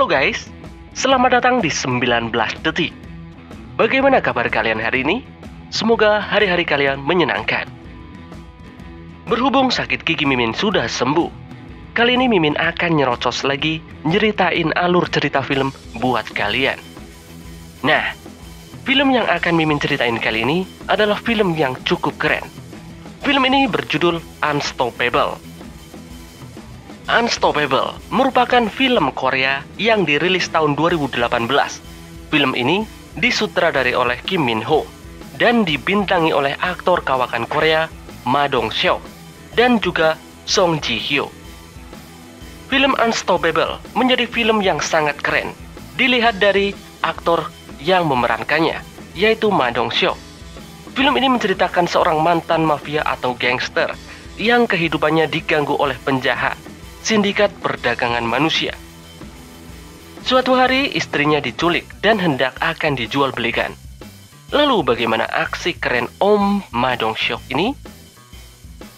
Halo guys, selamat datang di 19 Detik. Bagaimana kabar kalian hari ini? Semoga hari-hari kalian menyenangkan. Berhubung sakit gigi Mimin sudah sembuh, kali ini Mimin akan nyerocos lagi nyeritain alur cerita film buat kalian. Nah, film yang akan Mimin ceritain kali ini adalah film yang cukup keren. Film ini berjudul Unstoppable. Unstoppable merupakan film Korea yang dirilis tahun 2018. Film ini disutradari oleh Kim Min Ho dan dibintangi oleh aktor kawakan Korea Ma Dong Seok dan juga Song Ji Hyo. Film Unstoppable menjadi film yang sangat keren dilihat dari aktor yang memerankannya, yaitu Ma Dong Seok. Film ini menceritakan seorang mantan mafia atau gangster yang kehidupannya diganggu oleh penjahat sindikat perdagangan manusia. Suatu hari istrinya diculik dan hendak akan dijual belikan. Lalu bagaimana aksi keren Om Ma Dong Seok ini?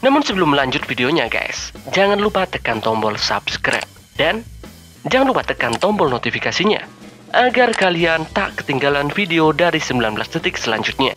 Namun sebelum lanjut videonya guys, jangan lupa tekan tombol subscribe dan jangan lupa tekan tombol notifikasinya agar kalian tak ketinggalan video dari 19 detik selanjutnya.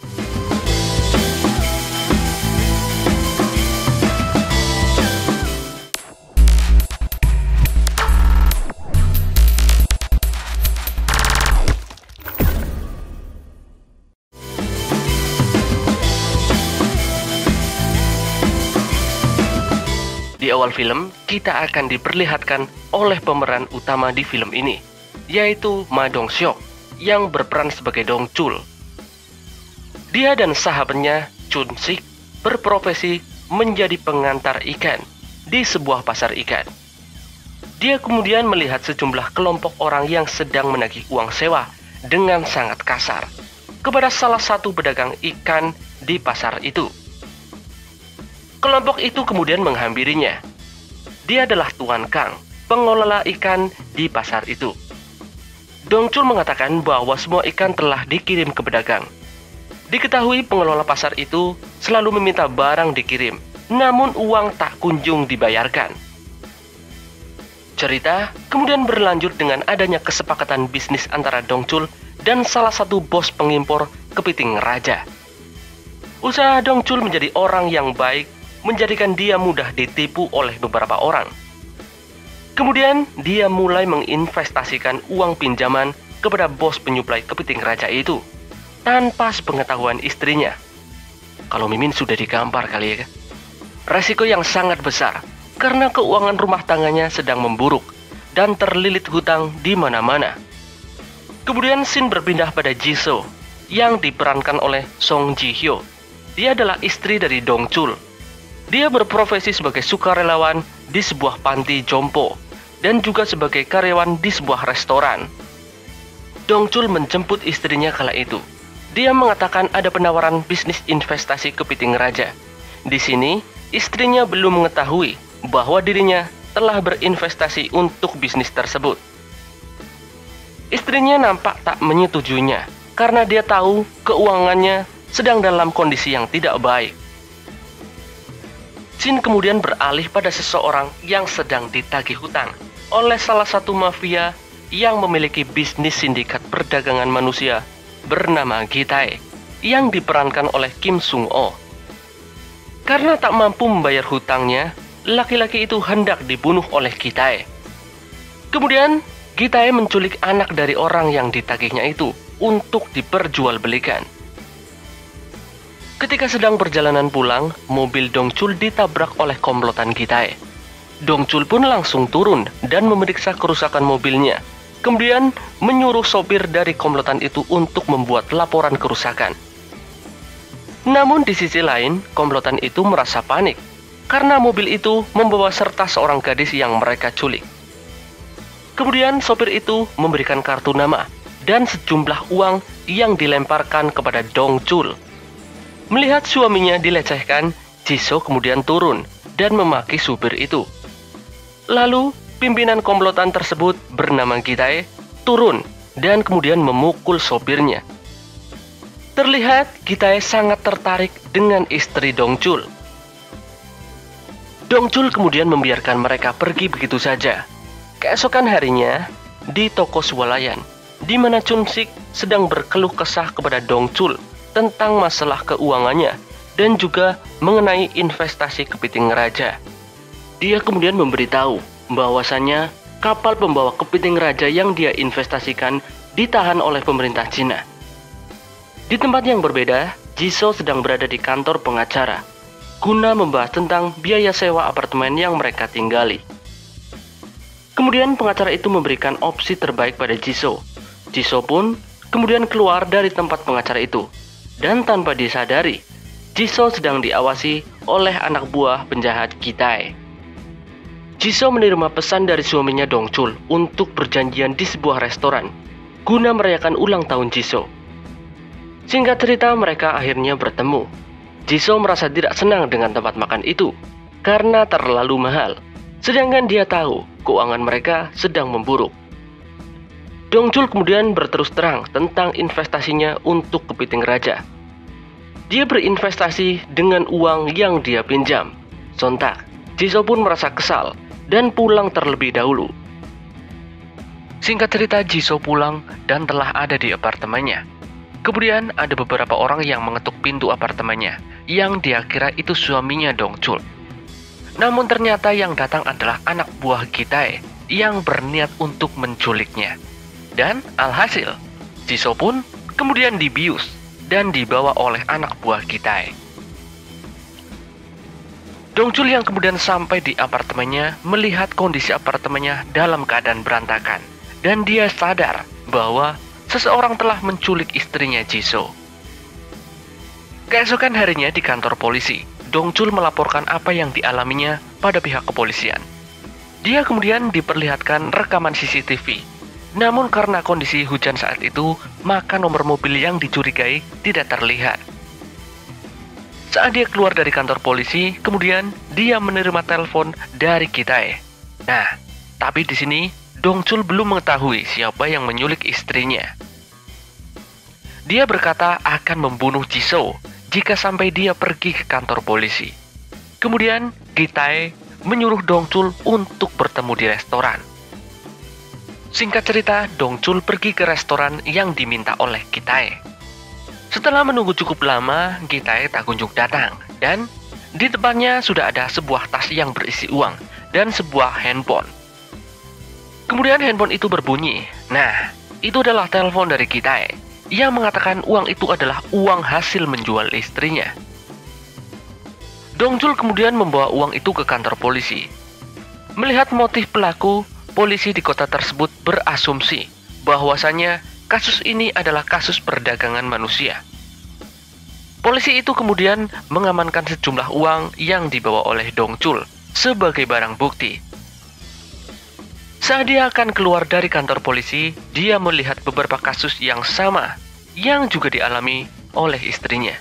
Di awal film, kita akan diperlihatkan oleh pemeran utama di film ini, yaitu Ma Dong Seok, yang berperan sebagai Dong Chul. Dia dan sahabatnya Chun Sik berprofesi menjadi pengantar ikan di sebuah pasar ikan. Dia kemudian melihat sejumlah kelompok orang yang sedang menagih uang sewa dengan sangat kasar kepada salah satu pedagang ikan di pasar itu. Kelompok itu kemudian menghampirinya. Dia adalah Tuan Kang, pengelola ikan di pasar itu. Dong Chul mengatakan bahwa semua ikan telah dikirim ke pedagang. Diketahui pengelola pasar itu selalu meminta barang dikirim, namun uang tak kunjung dibayarkan. Cerita kemudian berlanjut dengan adanya kesepakatan bisnis antara Dong Chul dan salah satu bos pengimpor kepiting raja. Usaha Dong Chul menjadi orang yang baik menjadikan dia mudah ditipu oleh beberapa orang. Kemudian dia mulai menginvestasikan uang pinjaman kepada bos penyuplai kepiting raja itu tanpa sepengetahuan istrinya. Kalau Mimin sudah digampar kali ya. Resiko yang sangat besar karena keuangan rumah tangganya sedang memburuk dan terlilit hutang di mana-mana. Kemudian scene berpindah pada Jisoo yang diperankan oleh Song Ji Hyo. Dia adalah istri dari Dong Chul. Dia berprofesi sebagai sukarelawan di sebuah panti jompo dan juga sebagai karyawan di sebuah restoran. Dong Chul menjemput istrinya kala itu. Dia mengatakan ada penawaran bisnis investasi kepiting raja. Di sini, istrinya belum mengetahui bahwa dirinya telah berinvestasi untuk bisnis tersebut. Istrinya nampak tak menyetujuinya karena dia tahu keuangannya sedang dalam kondisi yang tidak baik. Scene kemudian beralih pada seseorang yang sedang ditagih hutang oleh salah satu mafia yang memiliki bisnis sindikat perdagangan manusia bernama Gitae yang diperankan oleh Kim Sung Oh. Karena tak mampu membayar hutangnya, laki-laki itu hendak dibunuh oleh Gitae. Kemudian Gitae menculik anak dari orang yang ditagihnya itu untuk diperjualbelikan. Ketika sedang perjalanan pulang, mobil Dong Chul ditabrak oleh komplotan Gitae. Dong Chul pun langsung turun dan memeriksa kerusakan mobilnya. Kemudian menyuruh sopir dari komplotan itu untuk membuat laporan kerusakan. Namun di sisi lain, komplotan itu merasa panik karena mobil itu membawa serta seorang gadis yang mereka culik. Kemudian sopir itu memberikan kartu nama dan sejumlah uang yang dilemparkan kepada Dong Chul. Melihat suaminya dilecehkan, Jisoo kemudian turun dan memaki supir itu. Lalu, pimpinan komplotan tersebut bernama Gitae turun dan kemudian memukul sopirnya. Terlihat Gitae sangat tertarik dengan istri Dong Chul. Dong Chul kemudian membiarkan mereka pergi begitu saja. Keesokan harinya, di toko swalayan, di mana Chun Sik sedang berkeluh kesah kepada Dong Chul tentang masalah keuangannya dan juga mengenai investasi kepiting raja. Dia kemudian memberitahu bahwasannya kapal pembawa kepiting raja yang dia investasikan ditahan oleh pemerintah Cina. Di tempat yang berbeda, Jisoo sedang berada di kantor pengacara guna membahas tentang biaya sewa apartemen yang mereka tinggali. Kemudian pengacara itu memberikan opsi terbaik pada Jisoo. Jisoo pun kemudian keluar dari tempat pengacara itu, dan tanpa disadari, Jisoo sedang diawasi oleh anak buah penjahat Gi-tae. Jisoo menerima pesan dari suaminya Dong Chul untuk berjanjian di sebuah restoran guna merayakan ulang tahun Jisoo. Singkat cerita, mereka akhirnya bertemu. Jisoo merasa tidak senang dengan tempat makan itu karena terlalu mahal, sedangkan dia tahu keuangan mereka sedang memburuk. Dong Chul kemudian berterus terang tentang investasinya untuk kepiting raja. Dia berinvestasi dengan uang yang dia pinjam. Sontak, Jisoo pun merasa kesal dan pulang terlebih dahulu. Singkat cerita, Jisoo pulang dan telah ada di apartemennya. Kemudian ada beberapa orang yang mengetuk pintu apartemennya, yang dia kira itu suaminya Dong Chul. Namun ternyata yang datang adalah anak buah Gi-tae yang berniat untuk menculiknya. Dan alhasil, Jisoo pun kemudian dibius dan dibawa oleh anak buah Gi-tae. Dong Chul yang kemudian sampai di apartemennya melihat kondisi apartemennya dalam keadaan berantakan, dan dia sadar bahwa seseorang telah menculik istrinya Jisoo. Keesokan harinya di kantor polisi, Dong Chul melaporkan apa yang dialaminya pada pihak kepolisian. Dia kemudian diperlihatkan rekaman CCTV. Namun karena kondisi hujan saat itu, maka nomor mobil yang dicurigai tidak terlihat. Saat dia keluar dari kantor polisi, kemudian dia menerima telepon dari Gi-tae. Nah, tapi di sini Dong Chul belum mengetahui siapa yang menyulik istrinya. Dia berkata akan membunuh Jisoo jika sampai dia pergi ke kantor polisi. Kemudian Gi-tae menyuruh Dong Chul untuk bertemu di restoran. Singkat cerita, Dong Chul pergi ke restoran yang diminta oleh Gi-tae. Setelah menunggu cukup lama, Gi-tae tak kunjung datang, dan di depannya sudah ada sebuah tas yang berisi uang dan sebuah handphone. Kemudian handphone itu berbunyi. Nah, itu adalah telepon dari Gi-tae yang mengatakan uang itu adalah uang hasil menjual istrinya. Dong Chul kemudian membawa uang itu ke kantor polisi. Melihat motif pelaku, polisi di kota tersebut berasumsi bahwasannya kasus ini adalah kasus perdagangan manusia. Polisi itu kemudian mengamankan sejumlah uang yang dibawa oleh Dong Chul sebagai barang bukti. Saat dia akan keluar dari kantor polisi, dia melihat beberapa kasus yang sama yang juga dialami oleh istrinya.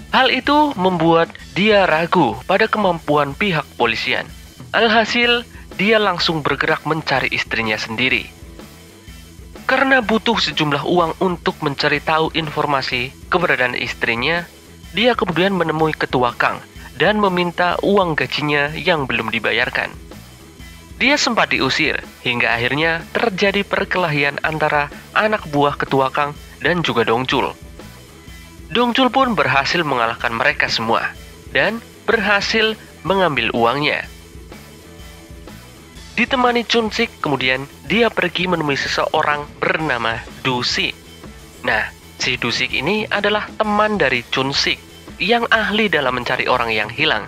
Hal itu membuat dia ragu pada kemampuan pihak polisian. Alhasil, dia langsung bergerak mencari istrinya sendiri. Karena butuh sejumlah uang untuk mencari tahu informasi keberadaan istrinya, dia kemudian menemui ketua Kang dan meminta uang gajinya yang belum dibayarkan. Dia sempat diusir, hingga akhirnya terjadi perkelahian antara anak buah ketua Kang dan juga Dong Chul. Dong Chul pun berhasil mengalahkan mereka semua, dan berhasil mengambil uangnya. Ditemani Chun Sik, kemudian dia pergi menemui seseorang bernama Du Sik. Nah, si Du Sik ini adalah teman dari Chun Sik yang ahli dalam mencari orang yang hilang.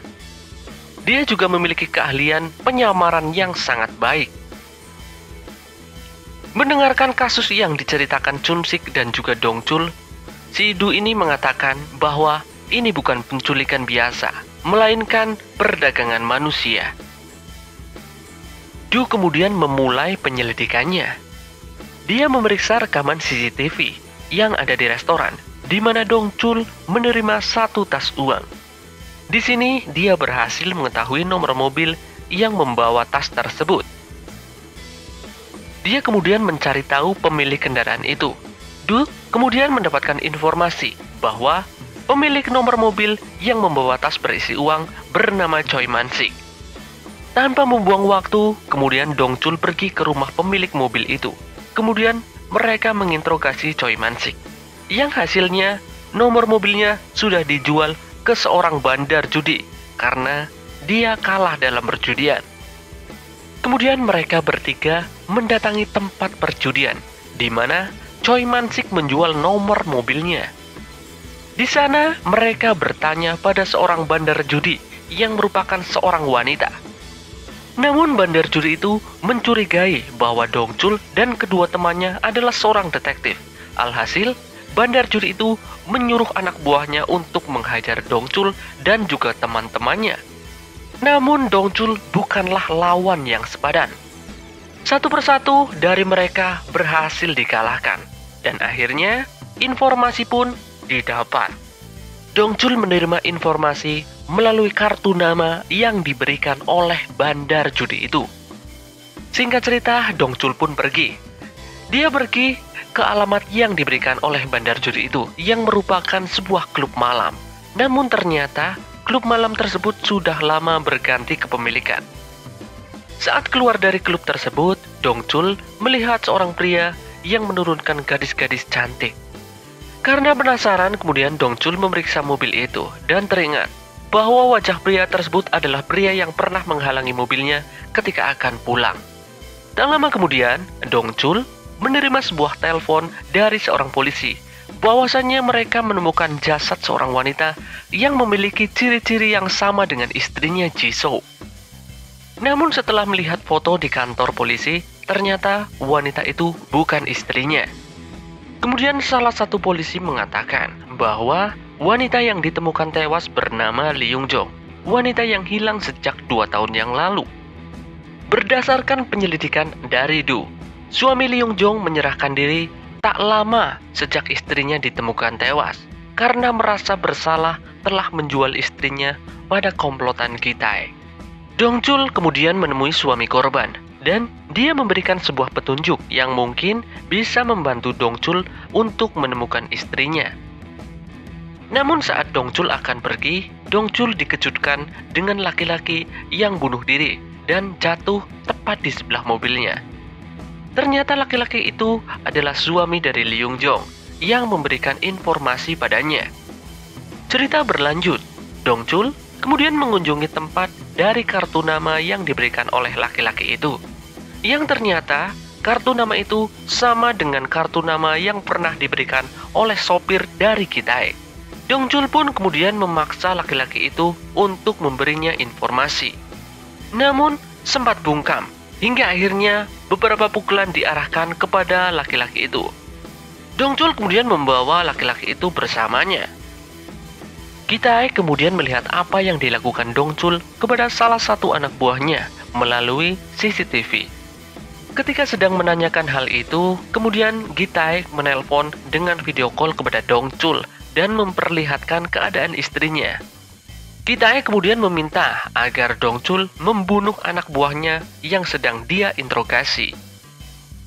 Dia juga memiliki keahlian penyamaran yang sangat baik. Mendengarkan kasus yang diceritakan Chun Sik dan juga Dong Chul, si Du ini mengatakan bahwa ini bukan penculikan biasa, melainkan perdagangan manusia. Du kemudian memulai penyelidikannya. Dia memeriksa rekaman CCTV yang ada di restoran, di mana Dong Chul menerima satu tas uang. Di sini, dia berhasil mengetahui nomor mobil yang membawa tas tersebut. Dia kemudian mencari tahu pemilik kendaraan itu. Du kemudian mendapatkan informasi bahwa pemilik nomor mobil yang membawa tas berisi uang bernama Choi Man Sik. Tanpa membuang waktu, kemudian Dongchul pergi ke rumah pemilik mobil itu. Kemudian mereka menginterogasi Choi Man-sik, yang hasilnya nomor mobilnya sudah dijual ke seorang bandar judi karena dia kalah dalam perjudian. Kemudian mereka bertiga mendatangi tempat perjudian, di mana Choi Man-sik menjual nomor mobilnya. Di sana mereka bertanya pada seorang bandar judi yang merupakan seorang wanita. Namun bandar judi itu mencurigai bahwa Dongchul dan kedua temannya adalah seorang detektif. Alhasil, bandar judi itu menyuruh anak buahnya untuk menghajar Dongchul dan juga teman-temannya. Namun Dongchul bukanlah lawan yang sepadan. Satu persatu dari mereka berhasil dikalahkan. Dan akhirnya, informasi pun didapat. Dongchul menerima informasi melalui kartu nama yang diberikan oleh bandar judi itu. Singkat cerita, Dongchul pun pergi. Dia pergi ke alamat yang diberikan oleh bandar judi itu, yang merupakan sebuah klub malam. Namun ternyata, klub malam tersebut sudah lama berganti kepemilikan. Saat keluar dari klub tersebut, Dongchul melihat seorang pria yang menurunkan gadis-gadis cantik. Karena penasaran, kemudian Dongchul memeriksa mobil itu dan teringat bahwa wajah pria tersebut adalah pria yang pernah menghalangi mobilnya ketika akan pulang. Tak lama kemudian, Dongchul menerima sebuah telepon dari seorang polisi bahwasannya mereka menemukan jasad seorang wanita yang memiliki ciri-ciri yang sama dengan istrinya Jisoo. Namun setelah melihat foto di kantor polisi, ternyata wanita itu bukan istrinya. Kemudian salah satu polisi mengatakan bahwa wanita yang ditemukan tewas bernama Lee Yung-jong, wanita yang hilang sejak 2 tahun yang lalu. Berdasarkan penyelidikan dari Do, suami Lee Yung-jong menyerahkan diri tak lama sejak istrinya ditemukan tewas karena merasa bersalah telah menjual istrinya pada komplotan Gi-tae. Dongchul kemudian menemui suami korban dan dia memberikan sebuah petunjuk yang mungkin bisa membantu Dongchul untuk menemukan istrinya. Namun saat Dongchul akan pergi, Dongchul dikejutkan dengan laki-laki yang bunuh diri dan jatuh tepat di sebelah mobilnya. Ternyata laki-laki itu adalah suami dari Lee Yung-jong yang memberikan informasi padanya. Cerita berlanjut, Dongchul kemudian mengunjungi tempat dari kartu nama yang diberikan oleh laki-laki itu. Yang ternyata kartu nama itu sama dengan kartu nama yang pernah diberikan oleh sopir dari Gi-tae. Dongchul pun kemudian memaksa laki-laki itu untuk memberinya informasi. Namun sempat bungkam, hingga akhirnya beberapa pukulan diarahkan kepada laki-laki itu. Dongchul kemudian membawa laki-laki itu bersamanya. Gi-tae kemudian melihat apa yang dilakukan Dongchul kepada salah satu anak buahnya melalui CCTV. Ketika sedang menanyakan hal itu, kemudian Gi-tae menelpon dengan video call kepada Dongchul dan memperlihatkan keadaan istrinya. Gi-tae kemudian meminta agar Dongchul membunuh anak buahnya yang sedang dia interogasi.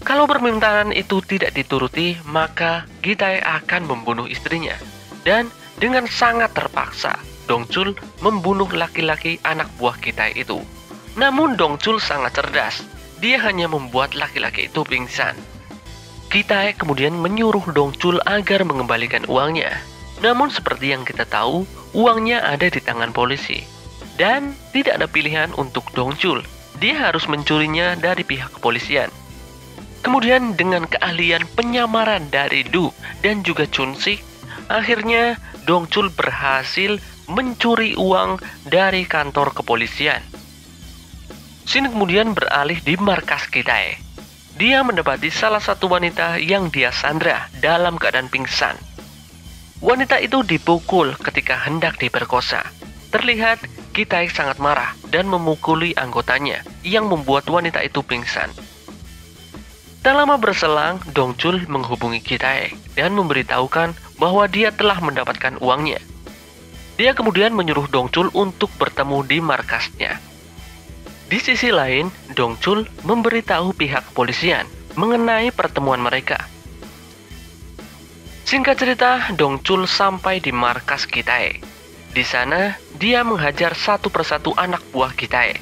Kalau permintaan itu tidak dituruti, maka Gi-tae akan membunuh istrinya. Dan dengan sangat terpaksa, Dongchul membunuh laki-laki anak buah Gi-tae itu. Namun Dongchul sangat cerdas. Dia hanya membuat laki-laki itu pingsan. Gi-tae kemudian menyuruh Dongchul agar mengembalikan uangnya. Namun seperti yang kita tahu, uangnya ada di tangan polisi. Dan tidak ada pilihan untuk Dongchul. Dia harus mencurinya dari pihak kepolisian. Kemudian dengan keahlian penyamaran dari Do dan juga Chun-sik, akhirnya Dongchul berhasil mencuri uang dari kantor kepolisian. Scene kemudian beralih di markas Gi-tae. Dia mendapati salah satu wanita yang dia sandra dalam keadaan pingsan. Wanita itu dipukul ketika hendak diperkosa. Terlihat Gi-tae sangat marah dan memukuli anggotanya yang membuat wanita itu pingsan. Tak lama berselang, Dongchul menghubungi Gi-tae dan memberitahukan bahwa dia telah mendapatkan uangnya. Dia kemudian menyuruh Dongchul untuk bertemu di markasnya. Di sisi lain, Dongchul memberitahu pihak kepolisian mengenai pertemuan mereka. Singkat cerita, Dongchul sampai di markas Gi-tae. Di sana, dia menghajar satu persatu anak buah Gi-tae.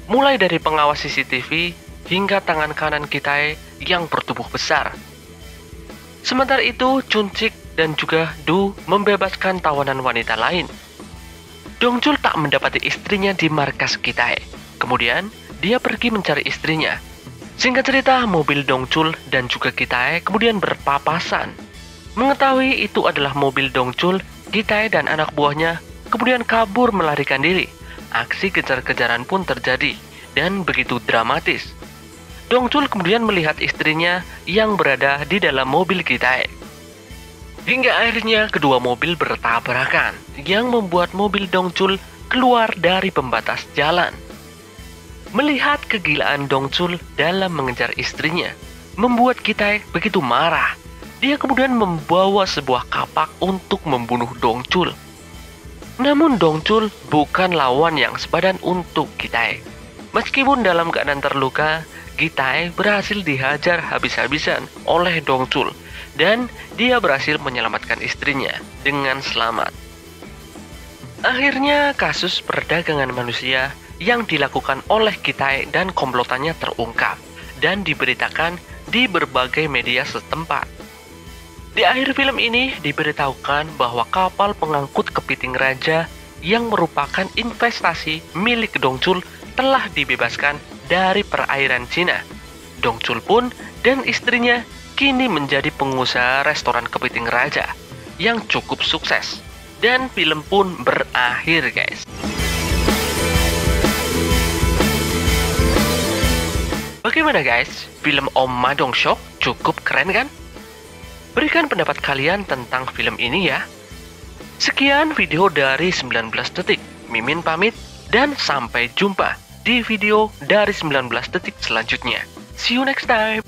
mulai dari pengawas CCTV hingga tangan kanan Kitae yang bertubuh besar. Sementara itu, Chunchik dan juga Du membebaskan tawanan wanita lain. Dongchul tak mendapati istrinya di markas Kitae. Kemudian, dia pergi mencari istrinya. Singkat cerita, mobil Dongchul dan juga Kitae kemudian berpapasan. Mengetahui itu adalah mobil Dongchul, Kitae dan anak buahnya kemudian kabur melarikan diri. Aksi kejar-kejaran pun terjadi dan begitu dramatis. Dongchul kemudian melihat istrinya yang berada di dalam mobil Kitae. Hingga akhirnya kedua mobil bertabrakan yang membuat mobil Dongchul keluar dari pembatas jalan. Melihat kegilaan Dongchul dalam mengejar istrinya, membuat Kitae begitu marah. Dia kemudian membawa sebuah kapak untuk membunuh Dongchul. Namun Dongchul bukan lawan yang sepadan untuk Kitae. Meskipun dalam keadaan terluka, Kitae berhasil dihajar habis-habisan oleh Dongchul dan dia berhasil menyelamatkan istrinya dengan selamat. Akhirnya kasus perdagangan manusia yang dilakukan oleh Kitae dan komplotannya terungkap dan diberitakan di berbagai media setempat. Di akhir film ini diberitahukan bahwa kapal pengangkut kepiting raja yang merupakan investasi milik Dongchul telah dibebaskan dari perairan Cina. Dongchul pun dan istrinya kini menjadi pengusaha restoran kepiting raja yang cukup sukses. Dan film pun berakhir, guys. Bagaimana guys? Film Om Madong Shop cukup keren kan? Berikan pendapat kalian tentang film ini ya. Sekian video dari 19 detik. Mimin pamit dan sampai jumpa di video dari 19 detik selanjutnya. See you next time.